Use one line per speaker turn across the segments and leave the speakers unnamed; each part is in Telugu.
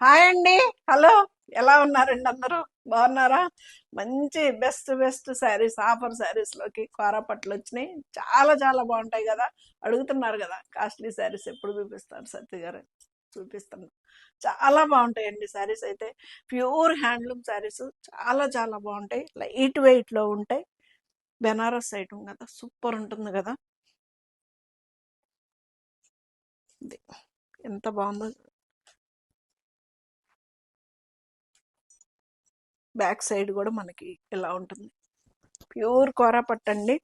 హాయ్ అండి. హలో. ఎలా ఉన్నారండి అందరూ? బాగున్నారా? మంచి best best saris, offer saris లోకి కోరాపట్లు వచ్చినాయి. చాలా చాలా బాగుంటాయి కదా. అడుగుతున్నారు కదా కాస్ట్లీ శారీస్ ఎప్పుడు చూపిస్తారు సత్య గారు. చూపిస్తాను. చాలా బాగుంటాయండి శారీస్ అయితే. Pure handloom saris. చాలా చాలా బాగుంటాయి. లైట్ వెయిట్ లో ఉంటాయి. బెనారస్ ఐటమ్ కదా, సూపర్ ఉంటుంది కదా. ఇది ఎంత బాగుందో. బ్యాక్ సైడ్ కూడా మనకి ఇలా ఉంటుంది. ప్యూర్ కోరాపట్టు అండి.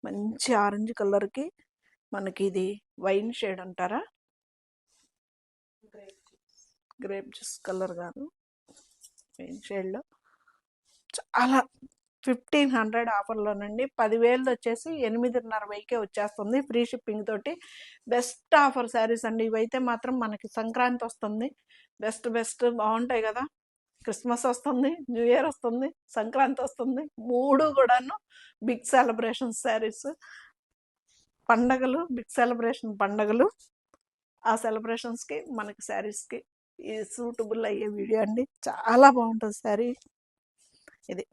మంచి ఆరెంజ్ కలర్కి మనకి ఇది వైన్ షేడ్ అంటారా, గ్రేప్ జ్యూస్ కలర్ కాదు, వైన్ షేడ్లో చాలా 1500 ఆఫర్లోనండి. 10,000 వచ్చేసి 8,500కే వచ్చేస్తుంది ఫ్రీ షిప్పింగ్ తోటి. బెస్ట్ ఆఫర్ శారీస్ అండి ఇవైతే మాత్రం. మనకి సంక్రాంతి వస్తుంది, బెస్ట్ బెస్ట్ బాగుంటాయి కదా. క్రిస్మస్ వస్తుంది, న్యూ ఇయర్ వస్తుంది, సంక్రాంతి వస్తుంది, మూడు కూడాను బిగ్ సెలబ్రేషన్ శారీస్. పండగలు, బిగ్ సెలబ్రేషన్ పండగలు. ఆ సెలబ్రేషన్స్కి మనకి శారీస్కి ఈ సూటబుల్ అయ్యే వీడియో అండి. చాలా బాగుంటుంది శారీ. ఇది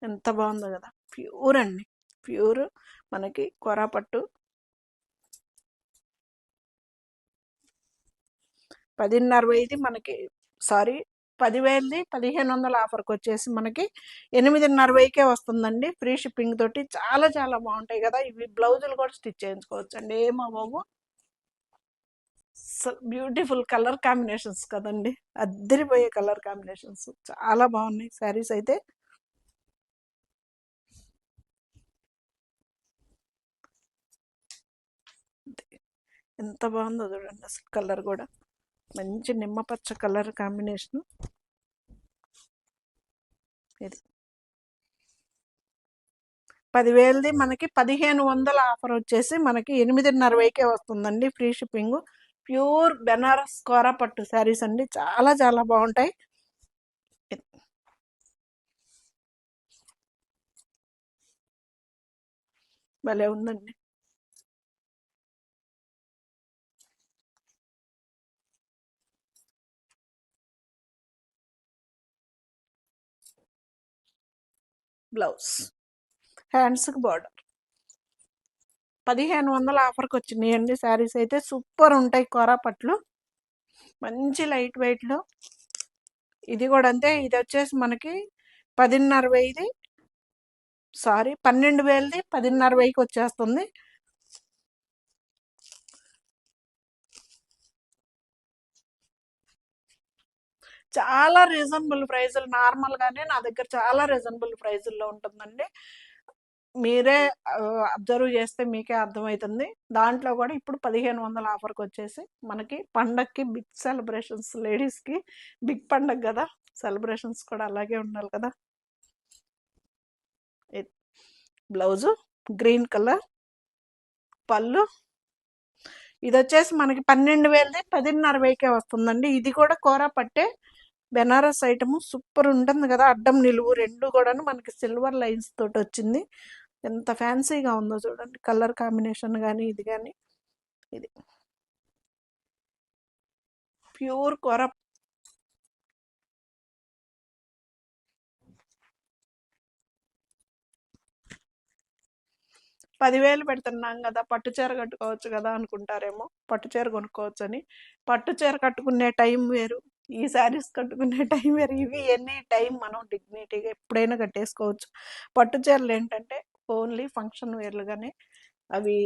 ఎంత బాగుందో కదా. ప్యూర్ అండి, ప్యూర్ మనకి కొరాపట్టు. 10,500 మనకి, సారీ, 10,000ది 1,500 ఆఫర్కి వచ్చేసి మనకి 8,500కే వస్తుందండి ఫ్రీ షిప్పింగ్ తోటి. చాలా చాలా బాగుంటాయి కదా. ఇవి బ్లౌజులు కూడా స్టిచ్ చేయించుకోవచ్చు అండి, ఏమవ్వవు. బ్యూటిఫుల్ కలర్ కాంబినేషన్స్ కదండి, అద్దరిపోయే కలర్ కాంబినేషన్స్. చాలా బాగున్నాయి శారీస్ అయితే. ఎంత బాగుందో చూడండి అసలు. కలర్ కూడా మంచి నిమ్మపచ్చ కలర్ కాంబినేషన్. ఇది 10,000ది మనకి 1,500 ఆఫర్ వచ్చేసి మనకి 8,500కే వస్తుందండి ఫ్రీ షిప్పింగ్. ప్యూర్ బెనారస్ కోరాపట్టు శారీస్ అండి. చాలా చాలా బాగుంటాయి. భలే ఉందండి. బ్లౌజ్, హ్యాండ్స్కి బార్డర్. 1,500 ఆఫర్కి వచ్చినాయండి శారీస్ అయితే. సూపర్ ఉంటాయి కోరాపట్లు, మంచి లైట్ వెయిట్లో. ఇది కూడా అంతే. ఇది వచ్చేసి మనకి 10,500, సారీ 12,000ది 10,500కి వచ్చేస్తుంది. చాలా రీజనబుల్ ప్రైజులు. నార్మల్గానే నా దగ్గర చాలా రీజనబుల్ ప్రైజుల్లో ఉంటుందండి. మీరే అబ్జర్వ్ చేస్తే మీకే అర్థమవుతుంది. దాంట్లో కూడా ఇప్పుడు 1,500 ఆఫర్కి వచ్చేసి మనకి పండక్కి బిగ్ సెలబ్రేషన్స్. లేడీస్కి బిగ్ పండగ కదా, సెలబ్రేషన్స్ కూడా అలాగే ఉండాలి కదా. బ్లౌజు గ్రీన్ కలర్, పళ్ళు. ఇది వచ్చేసి మనకి 12,000ది 10,500కే వస్తుందండి. ఇది కూడా కోరా పట్టే బెనారస్ ఐటమ్. సూపర్ ఉంటుంది కదా. అడ్డం నిలువు రెండు కూడాను మనకి సిల్వర్ లైన్స్ తోటి వచ్చింది. ఎంత ఫ్యాన్సీగా ఉందో చూడండి, కలర్ కాంబినేషన్ కానీ ఇది కానీ. ఇది ప్యూర్ కొర. 10,000 పెడుతున్నాం కదా, పట్టు చీర కట్టుకోవచ్చు కదా అనుకుంటారేమో. పట్టు చీర కొనుక్కోవచ్చు అని. పట్టు చీర కట్టుకునే టైం వేరు, ఈ శారీస్ కట్టుకునే టైం వేరు. ఇవి ఎనీ టైం మనం డిగ్నిటీగా ఎప్పుడైనా కట్టేసుకోవచ్చు. పట్టు చీరలు ఏంటంటే ఓన్లీ ఫంక్షన్ వేర్లుగానే, అవి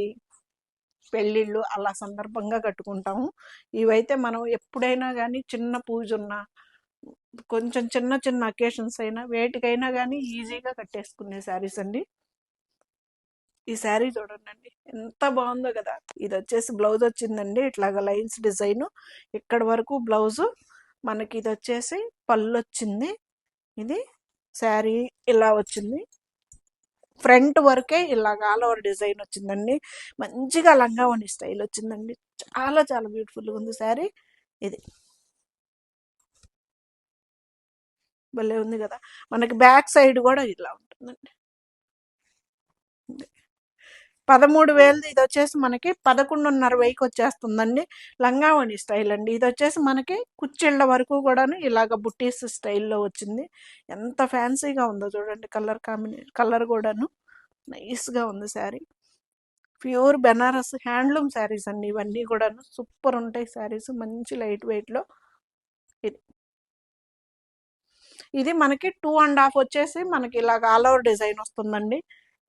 పెళ్ళిళ్ళు అలా సందర్భంగా కట్టుకుంటాము. ఇవైతే మనం ఎప్పుడైనా కానీ, చిన్న పూజ ఉన్నా, కొంచెం చిన్న చిన్న అకేషన్స్ అయినా, వేటికైనా కానీ ఈజీగా కట్టేసుకునే శారీస్ అండి. ఈ శారీ చూడండి ఎంత బాగుందో కదా. ఇది వచ్చేసి బ్లౌజ్ వచ్చిందండి, ఇట్లాగా లైన్స్ డిజైన్ ఇక్కడ వరకు బ్లౌజు. మనకి ఇది వచ్చేసి పళ్ళు వచ్చింది. ఇది శారీ ఇలా వచ్చింది. ఫ్రంట్ వరకే ఇలాగ ఆల్ ఓవర్ డిజైన్ వచ్చిందండి. మంచిగా లంగావని స్టైల్ వచ్చిందండి. చాలా చాలా బ్యూటిఫుల్గా ఉంది శారీ. ఇది భలే ఉంది కదా. మనకి బ్యాక్ సైడ్ కూడా ఇలా ఉంటుందండి. 13,000 ఇది వచ్చేసి మనకి 11,500 వచ్చేస్తుందండి. లంగావణి స్టైల్ అండి. ఇది వచ్చేసి మనకి కుచ్చిళ్ళ వరకు కూడాను ఇలాగ బుట్టీస్ స్టైల్లో వచ్చింది. ఎంత ఫ్యాన్సీగా ఉందో చూడండి. కలర్ కూడాను నైస్గా ఉంది శారీ. ప్యూర్ బెనారస్ హ్యాండ్లూమ్ శారీస్ అండి ఇవన్నీ కూడాను. సూపర్ ఉంటాయి శారీస్, మంచి లైట్ వెయిట్లో. ఇది ఇది మనకి 2.5 వచ్చేసి మనకి ఇలాగ ఆల్ ఓవర్ డిజైన్ వస్తుందండి.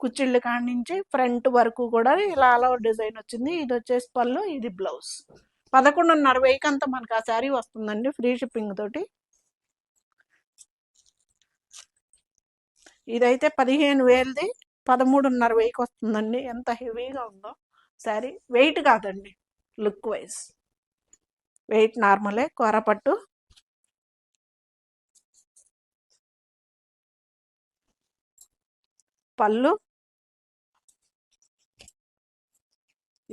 కుచ్చిళ్ళు కాడి నుంచి ఫ్రంట్ వరకు కూడా ఇలా ఆల్ ఓవర్ డిజైన్ వచ్చింది. ఇది వచ్చేసి పళ్ళు, ఇది బ్లౌజ్. 11,500 అంతా మనకి ఆ శారీ వస్తుందండి ఫ్రీ షిప్పింగ్ తోటి. ఇదైతే 15,000ది 13,500 వస్తుందండి. ఎంత హెవీగా ఉందో శారీ. వెయిట్ కాదండి, లుక్ వైజ్ వెయిట్ నార్మలే. కూరపట్టు, పళ్ళు,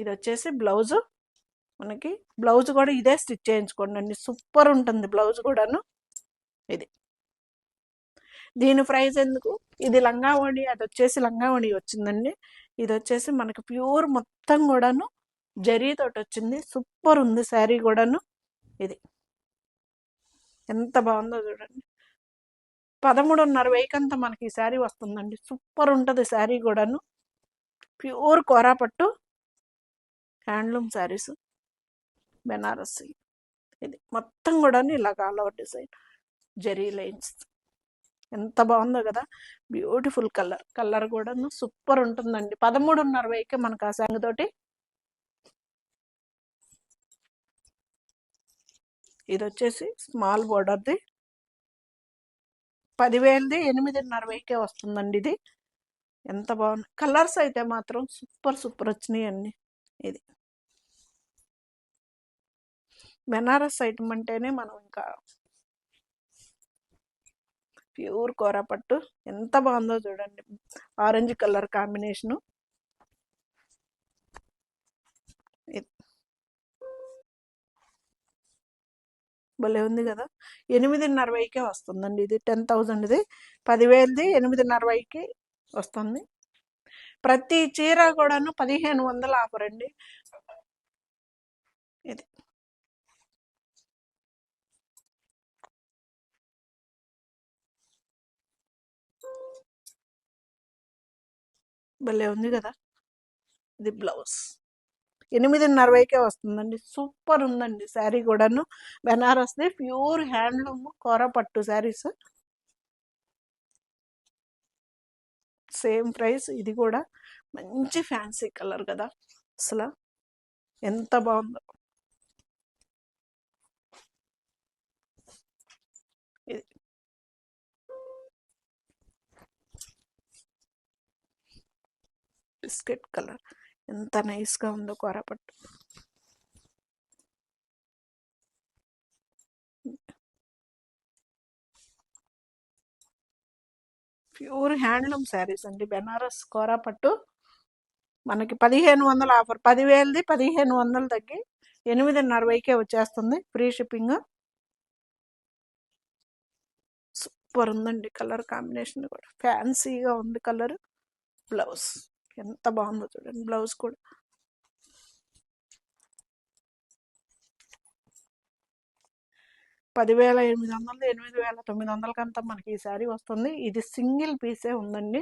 ఇది వచ్చేసి బ్లౌజు. మనకి బ్లౌజ్ కూడా ఇదే స్టిచ్ చేయించుకోండి అండి, సూపర్ ఉంటుంది బ్లౌజ్ కూడాను. ఇది దీని ప్రైస్ ఎందుకు, ఇది లంగావణి, అది వచ్చేసి లంగావణి వచ్చిందండి. ఇది వచ్చేసి మనకి ప్యూర్ మొత్తం కూడాను జరీతోటి వచ్చింది. సూపర్ ఉంది శారీ కూడాను. ఇది ఎంత బాగుందో చూడండి. 13,500 అంతా మనకి ఈ శారీ వస్తుందండి. సూపర్ ఉంటుంది శారీ కూడాను. ప్యూర్ కోరాపట్టు హ్యాండ్లూమ్ శారీస్, బెనారస్. ఇది మొత్తం కూడాను ఇలాగ all over design, zari lines. ఎంత బాగుందో కదా, బ్యూటిఫుల్ కలర్ కూడాను సూపర్ ఉంటుందండి. 13,500కే మనకు ఆ శారీ తోటి. ఇది వచ్చేసి స్మాల్ బోర్డర్ది 10,000ది 8,500కే వస్తుందండి. ఇది ఎంత బాగుంది. కలర్స్ అయితే మాత్రం సూపర్ వచ్చినాయి అండి. ఇది బెనారస్ ఐటమ్ అంటేనే మనం ఇంకా ప్యూర్ కోరాపట్టు ఎంత బాగుందో చూడండి. Orange colour combination. భలే ఉంది కదా. 8,500కే వస్తుందండి. ఇది 10,000ది 10,000ది 8,500కి వస్తుంది. ప్రతి చీర కూడాను 1,500 ఆఫర్ అండి. ఇది భలే ఉంది కదా. ఇది బ్లౌజ్ 8,500కే వస్తుందండి. సూపర్ ఉందండి శారీ కూడాను. బెనారస్ది ప్యూర్ హ్యాండ్లూమ్ కోరపట్టు శారీస్. Same price. ఇది కూడా మంచి ఫ్యాన్సీ కలర్ కదా, అసలు ఎంత బాగుందో. ఇది బిస్కెట్ కలర్ ఎంత నైస్గా ఉందో కోరపట్టు. ప్యూర్ హ్యాండ్లూమ్ శారీస్ అండి, బెనారస్ కోరాపట్టు. మనకి 1,500 ఆఫర్. 10,000ది 1,500 తగ్గి 8,500కే వచ్చేస్తుంది ఫ్రీ షిప్పింగ్. సూపర్ ఉందండి కలర్ కాంబినేషన్ కూడా, ఫ్యాన్సీగా ఉంది కలర్. బ్లౌజ్ ఎంత బాగుందో చూడండి. బ్లౌజ్ కూడా 10,800 8,900 అంతా మనకి ఈ శారీ వస్తుంది. ఇది సింగిల్ పీసే ఉందండి.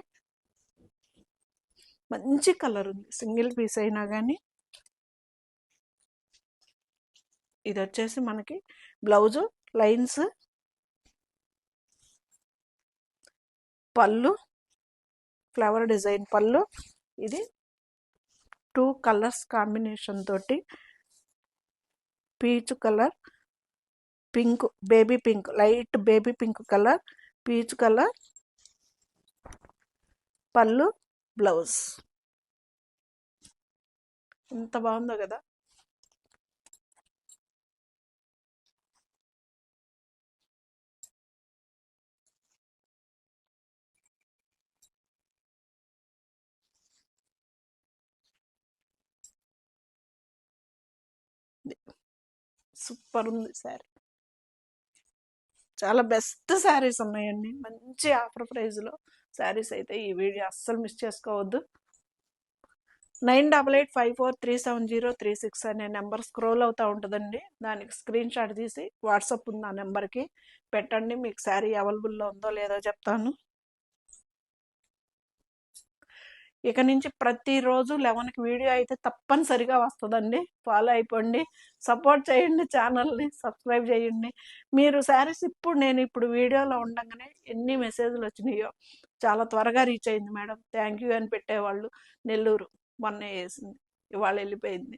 మంచి కలర్ ఉంది, సింగిల్ పీస్ అయినా కానీ. ఇది వచ్చేసి మనకి బ్లౌజు లైన్స్, పళ్ళు ఫ్లవర్ డిజైన్ పళ్ళు. ఇది 2 కలర్స్ కాంబినేషన్ తోటి, peach colour, pink, baby pink, light baby pink colour, peach colour, పళ్ళు, బ్లౌజ్. ఎంత బాగుందో కదా. సూపర్ ఉంది శారీ. చాలా బెస్ట్ శారీస్ ఉన్నాయండి, మంచి ఆఫర్ ప్రైస్లో శారీస్ అయితే. ఈ వీడియో అస్సలు మిస్ చేసుకోవద్దు. 9885437036 అనే నెంబర్ స్క్రోల్ అవుతూ ఉంటుందండి. దానికి స్క్రీన్ షాట్ తీసి వాట్సాప్ ఉంది ఆ నెంబర్కి పెట్టండి. మీకు శారీ అవైలబుల్లో ఉందో లేదో చెప్తాను. ఇక నుంచి ప్రతిరోజు 11కి వీడియో అయితే తప్పనిసరిగా వస్తుందండి. ఫాలో అయిపోండి, సపోర్ట్ చేయండి, ఛానల్ని సబ్స్క్రైబ్ చేయండి. మీరు శారీస్ నేను ఇప్పుడు వీడియోలో ఉండగానే ఎన్ని మెసేజ్లు వచ్చినాయో. చాలా త్వరగా రీచ్ అయింది మేడం, థ్యాంక్ యూ అని పెట్టేవాళ్ళు. నెల్లూరు మొన్న వేసింది, ఇవాళ వెళ్ళిపోయింది.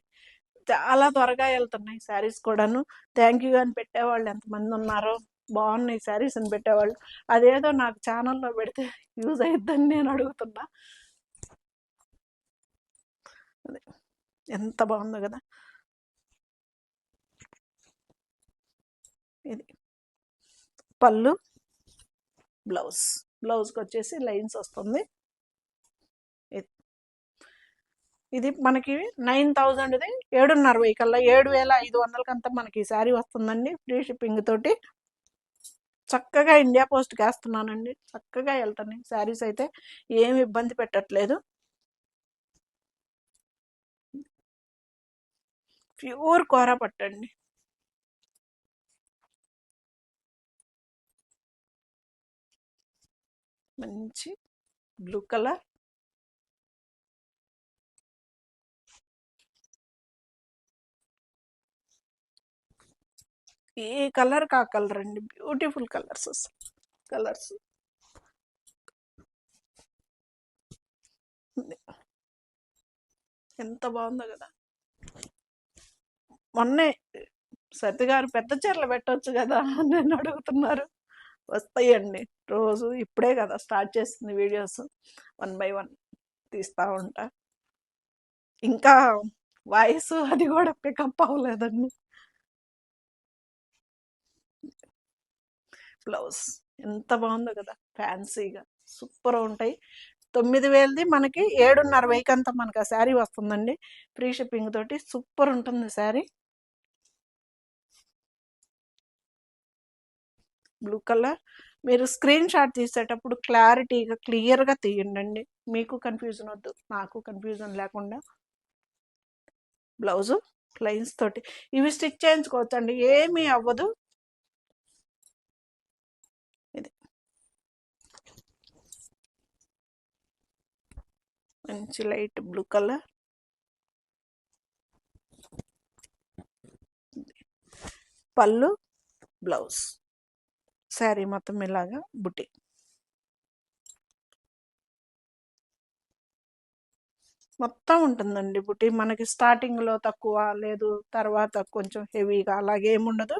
చాలా త్వరగా వెళ్తున్నాయి శారీస్ కూడాను. థ్యాంక్ యూ అని పెట్టేవాళ్ళు ఎంతమంది ఉన్నారో. బాగున్నాయి శారీస్ అని పెట్టేవాళ్ళు. అదేదో నాకు ఛానల్లో పెడితే యూజ్ అయిద్దని నేను అడుగుతున్నా. ఎంత బాగుందో కదా. ఇది పళ్ళు, బ్లౌజ్కి వచ్చేసి లైన్స్ వస్తుంది. ఇది మనకి 9000ది 7,500 కల్లా 7,500 మనకి శారీ వస్తుందండి, ఫ్రీ షిప్పింగ్ తోటి. చక్కగా ఇండియా పోస్ట్కి వేస్తున్నానండి, చక్కగా వెళ్తున్నాయి శారీస్ అయితే, ఏమి ఇబ్బంది పెట్టట్లేదు. ప్యూర్ కోరా పట్టండి. మంచి బ్లూ కలర్, ఏ కలర్ కా కలర్ అండి, బ్యూటిఫుల్ కలర్స్. ఎంత బాగుందో కదా. మొన్నే సత్య గారు పెద్ద చీరలు పెట్టవచ్చు కదా అని నన్ను అడుగుతున్నారు. వస్తాయండి రోజు, ఇప్పుడే కదా స్టార్ట్ చేస్తుంది వీడియోస్, 1 by 1 తీస్తూ ఉంటా. ఇంకా వాయిస్ అది కూడా పికప్ అవ్వలేదండి. బ్లౌజ్ ఎంత బాగుందో కదా, ఫ్యాన్సీగా సూపర్ ఉంటాయి. 9,000ది మనకి 7,500 మనకి ఆ శారీ వస్తుందండి, ఫ్రీ షిప్పింగ్ తోటి. సూపర్ ఉంటుంది శారీ. Blue colour. మీరు స్క్రీన్ షాట్ తీసేటప్పుడు క్లారిటీగా క్లియర్గా తీయండి, మీకు కన్ఫ్యూజన్ వద్దు, నాకు కన్ఫ్యూజన్ లేకుండా. బ్లౌజు లైన్స్ తోటి, ఇవి స్టిచ్ చేయించుకోవచ్చు అండి, ఏమీ అవ్వదు. ఇది మంచి లైట్ బ్లూ కలర్, పళ్ళు, బ్లౌజ్, శారీ మొత్తం ఇలాగా బుట్టి. మొత్తం ఉంటుందండి బుట్టి. మనకి స్టార్టింగ్లో తక్కువ లేదు, తర్వాత కొంచెం హెవీగా అలాగే ఏముండదు.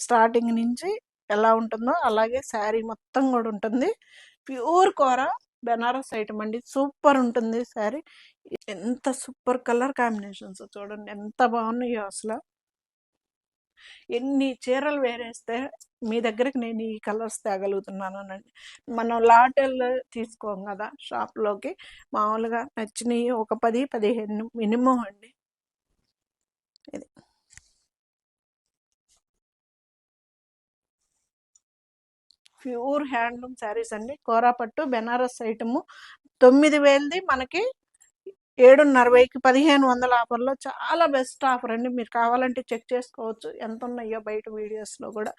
స్టార్టింగ్ నుంచి ఎలా ఉంటుందో అలాగే శారీ మొత్తం కూడా ఉంటుంది. ప్యూర్ కోర బెనారస్ ఐటమ్ అండి, సూపర్ ఉంటుంది శారీ. ఎంత సూపర్ కలర్ కాంబినేషన్స్ చూడండి, ఎంత బాగున్నాయో అసలు. ఎన్ని చీరలు వేరేస్తే మీ దగ్గరికి నేను ఈ కలర్స్ తేగలుగుతున్నాను అనండి. మనం లాటెల్ తీసుకోం కదా షాప్లోకి, మామూలుగా నచ్చినవి ఒక 10-15 మినిమం అండి. ఇది ప్యూర్ హ్యాండ్లూమ్ శారీస్ అండి, కోరాపట్టు బెనారస్ ఐటము. 9,000ది మనకి 7,500కి 1,500 ఆఫర్లో చాలా బెస్ట్ ఆఫర్ అండి. మీరు కావాలంటే చెక్ చేసుకోవచ్చు ఎంత ఉన్నాయో బయట వీడియోస్లో కూడా.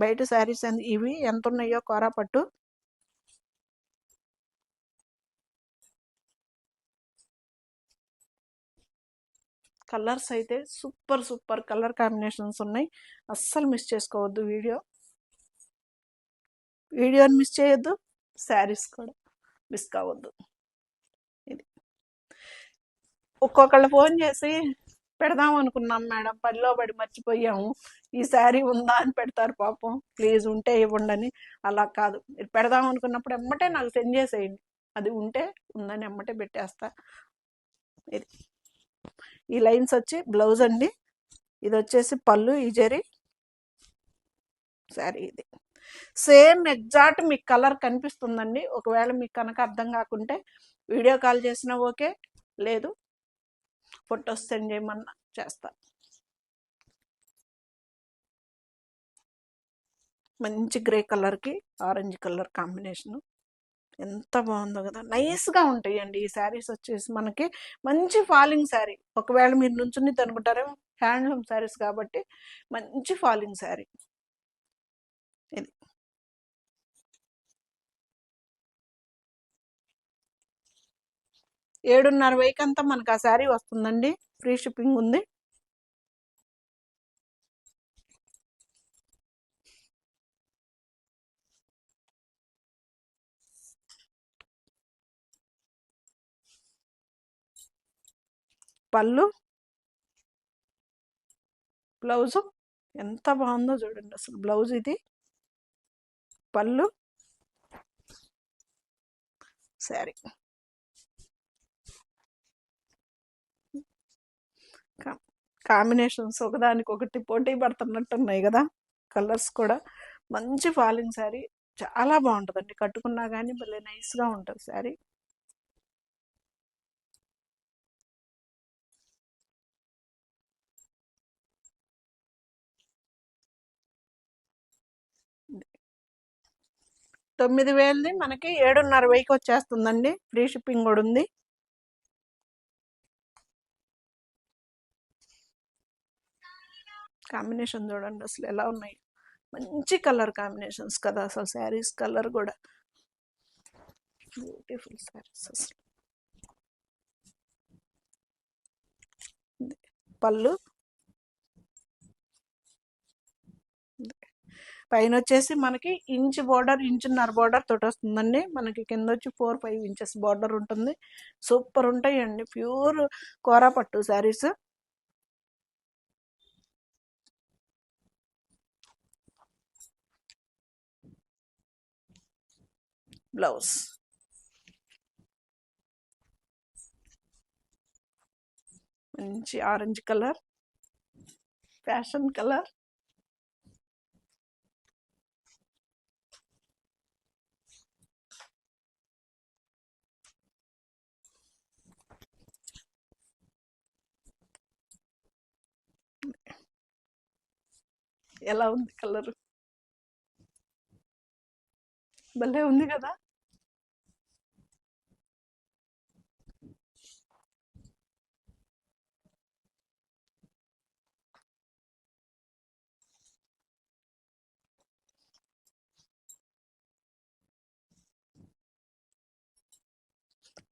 బయట శారీస్ ఇవి ఎంత ఉన్నాయో కోరాపట్టు. కలర్స్ అయితే సూపర్ కలర్ కాంబినేషన్స్ ఉన్నాయి, అస్సలు మిస్ చేసుకోవద్దు. వీడియోని మిస్ చేయొద్దు, శారీస్ కూడా మిస్ కావద్దు. ఇది ఒక్కొక్కళ్ళు ఫోన్ చేసి పెడదాం అనుకున్నాం మేడం, పనిలో పడి మర్చిపోయాము, ఈ శారీ ఉందా అని పెడతారు పాపం, ప్లీజ్ ఉంటే ఇవ్వండి అని. అలా కాదు, మీరు పెడదాం అనుకున్నప్పుడు ఎమ్మటే నాకు సెండ్ చేసేయండి, అది ఉంటే ఉందని ఎమ్మటే పెట్టేస్తా. ఇది ఈ లైన్స్ వచ్చి బ్లౌజ్ అండి, ఇది వచ్చేసి పళ్ళు, ఈ జరీ శారీ. ఇది సేమ్ ఎగ్జాక్ట్ మీకు కలర్ కనిపిస్తుందండి. ఒకవేళ మీకు కనుక అర్థం కాకుంటే వీడియో కాల్ చేసినా ఓకే, లేదు ఫొటోస్ సెండ్ చేయమన్నా చేస్తా. మంచి గ్రే కలర్కి ఆరెంజ్ కలర్ కాంబినేషను. ఎంత బాగుందో కదా, నైస్గా ఉంటాయండి ఈ శారీస్ వచ్చేసి మనకి. మంచి ఫాలింగ్ శారీ, ఒకవేళ మీరు నుంచుని అనుకుంటారేమో, హ్యాండ్లూమ్ శారీస్ కాబట్టి మంచి ఫాలింగ్ శారీ ఇది. 7:30 అంతా మనకు ఆ శారీ వస్తుందండి, ఫ్రీ షిప్పింగ్ ఉంది. పళ్ళు, బ్లౌజు ఎంత బాగుందో చూడండి అసలు. బ్లౌజ్ ఇది, పళ్ళు, శారీ. కాంబినేషన్స్ ఒకదానికొకటి పోటీ పడుతున్నట్టు ఉన్నాయి కదా, కలర్స్ కూడా. మంచి ఫాలింగ్ శారీ, చాలా బాగుంటుందండి, కట్టుకున్నా కానీ భలే నైస్గా ఉంటుంది శారీ. తొమ్మిది వేలది మనకి 7:30 వచ్చేస్తుందండి, ఫ్రీ షిప్పింగ్ కూడా ఉంది. కాంబినేషన్ చూడండి అసలు ఎలా ఉన్నాయి, మంచి కలర్ కాంబినేషన్స్ కదా అసలు. శారీస్ కలర్ కూడా బ్యూటిఫుల్ శారీస్ అసలు. పళ్ళు, పైన వచ్చేసి మనకి ఇంచ్ బోర్డర్, ఇంచున్నర బోర్డర్ తోటి వస్తుందండి. మనకి కింద వచ్చి 4-5 ఇంచెస్ బోర్డర్ ఉంటుంది. సూపర్ ఉంటాయండి, ప్యూర్ కోరా పట్టు శారీస్. బ్లౌజ్ మంచి ఆరెంజ్ కలర్, ఫ్యాషన్ కలర్. ఎలా ఉంది కలర్, భలే ఉంది కదా.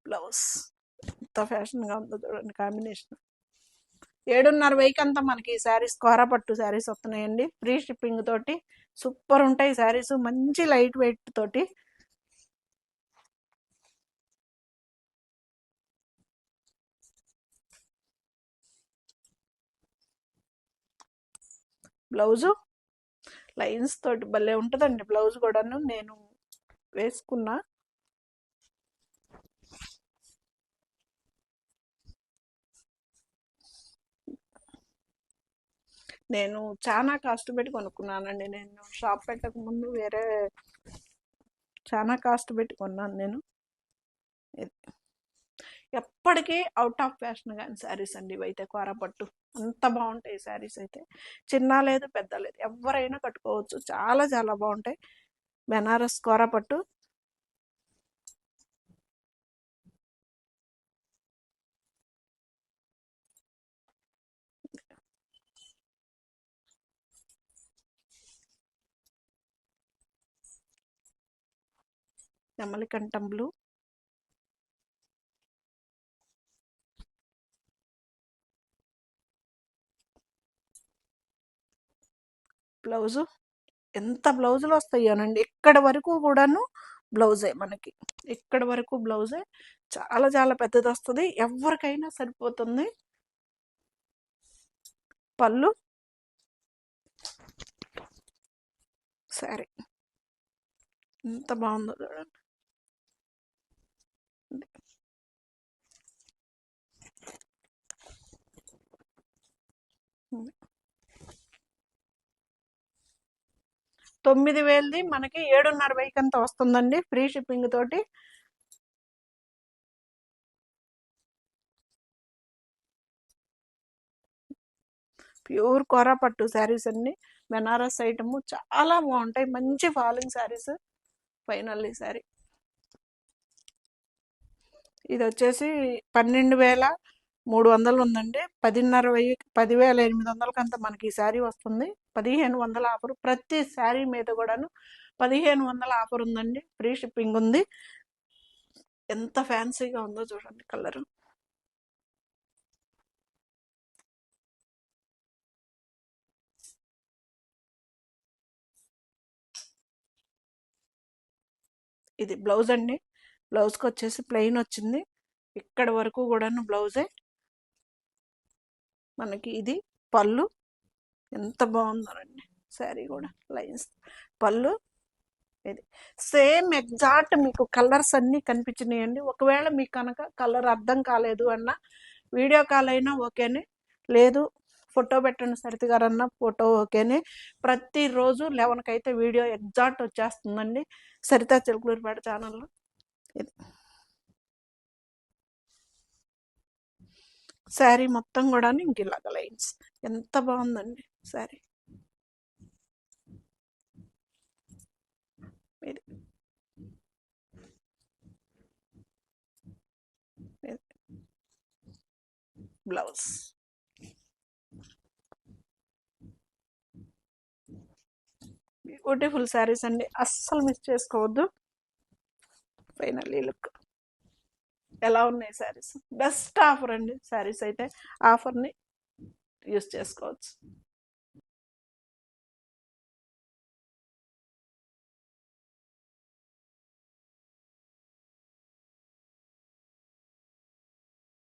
బ్లౌజ్ ఎంత ఫ్యాషన్గా ఉందో చూడండి కాంబినేషన్. 7:30 అంతా మనకి శారీస్, కోరా పట్టు శారీస్ వస్తున్నాయండి, ఫ్రీ షిప్పింగ్ తోటి. సూపర్ ఉంటాయి శారీస్, మంచి లైట్ వెయిట్ తోటి. బ్లౌజు లైన్స్ తోటి భలే ఉంటుందండి బ్లౌజ్ కూడాను, నేను వేసుకున్నా. నేను చాలా కాస్ట్ పెట్టి కొనుక్కున్నానండి, నేను షాప్ పెట్టక ముందు వేరే చాలా కాస్ట్ పెట్టి కొన్నాను నేను. ఎప్పటికీ అవుట్ ఆఫ్ ఫ్యాషన్ కానీ శారీస్ అండి ఇవైతే, కోరపట్టు అంత బాగుంటాయి శారీస్ అయితే. చిన్న లేదు పెద్ద లేదు, ఎవరైనా కట్టుకోవచ్చు, చాలా చాలా బాగుంటాయి. బెనారస్ కోరపట్టు. నెమలికంఠం బ్లూ, బ్లౌజు ఎంత బ్లౌజులు వస్తాయోనండి, ఇక్కడ వరకు కూడాను బ్లౌజే మనకి, ఇక్కడ వరకు బ్లౌజే. చాలా చాలా పెద్దది వస్తుంది, ఎవరికైనా సరిపోతుంది. పళ్ళు, సరే ఎంత బాగుందో చూడండి. 9,000ది మనకి 7:30 అంతా వస్తుందండి, ఫ్రీ షిప్పింగ్ తోటి. ప్యూర్ కోరా పట్టు శారీస్ అన్ని, బెనారస్ ఐటమ్ చాలా బాగుంటాయి, మంచి ఫాలింగ్ శారీస్. ఫైనల్లీ శారీ ఇది వచ్చేసి 12,300 ఉందండి. 10,800 అంతా మనకి ఈ శారీ వస్తుంది. 1,500 ఆఫర్. ప్రతి శారీ మీద కూడాను 1,500 ఆఫర్ ఉందండి. ఫ్రీ షిప్పింగ్ ఉంది. ఎంత ఫ్యాన్సీగా ఉందో చూడండి కలరు. ఇది బ్లౌజ్ అండి. బ్లౌజ్కి వచ్చేసి ప్లెయిన్ వచ్చింది. ఇక్కడ వరకు కూడాను బ్లౌజే. మనకి ఇది పళ్ళు. ఎంత బాగుందోనండి శారీ కూడా. లైన్స్ పళ్ళు. ఇది సేమ్ ఎగ్జాక్ట్ మీకు కలర్స్ అన్నీ కనిపించినాయండి. ఒకవేళ మీకు కనుక కలర్ అర్థం కాలేదు అన్న వీడియో కాల్ అయినా ఓకేనే, లేదు ఫోటో పెట్టండి సరిత గారు అన్న ఫోటో ఓకేనే. ప్రతిరోజు 11కి అయితే వీడియో ఎగ్జాక్ట్ వచ్చేస్తుందండి సరిత చిలుకలూరిపేట ఛానల్లో. ఇది శారీ మొత్తం కూడా ఇంక ఇలాగ లైన్స్. ఎంత బాగుందండి శారీ. ఇది బ్లౌజ్. బ్యూటిఫుల్ శారీస్ అండి, అస్సలు మిస్ చేసుకోవద్దు. ఫైనల్లీ లుక్ ఎలా ఉన్నాయి శారీస్. బెస్ట్ ఆఫర్ అండి శారీస్ అయితే. ఆఫర్ని యూస్ చేసుకోవచ్చు.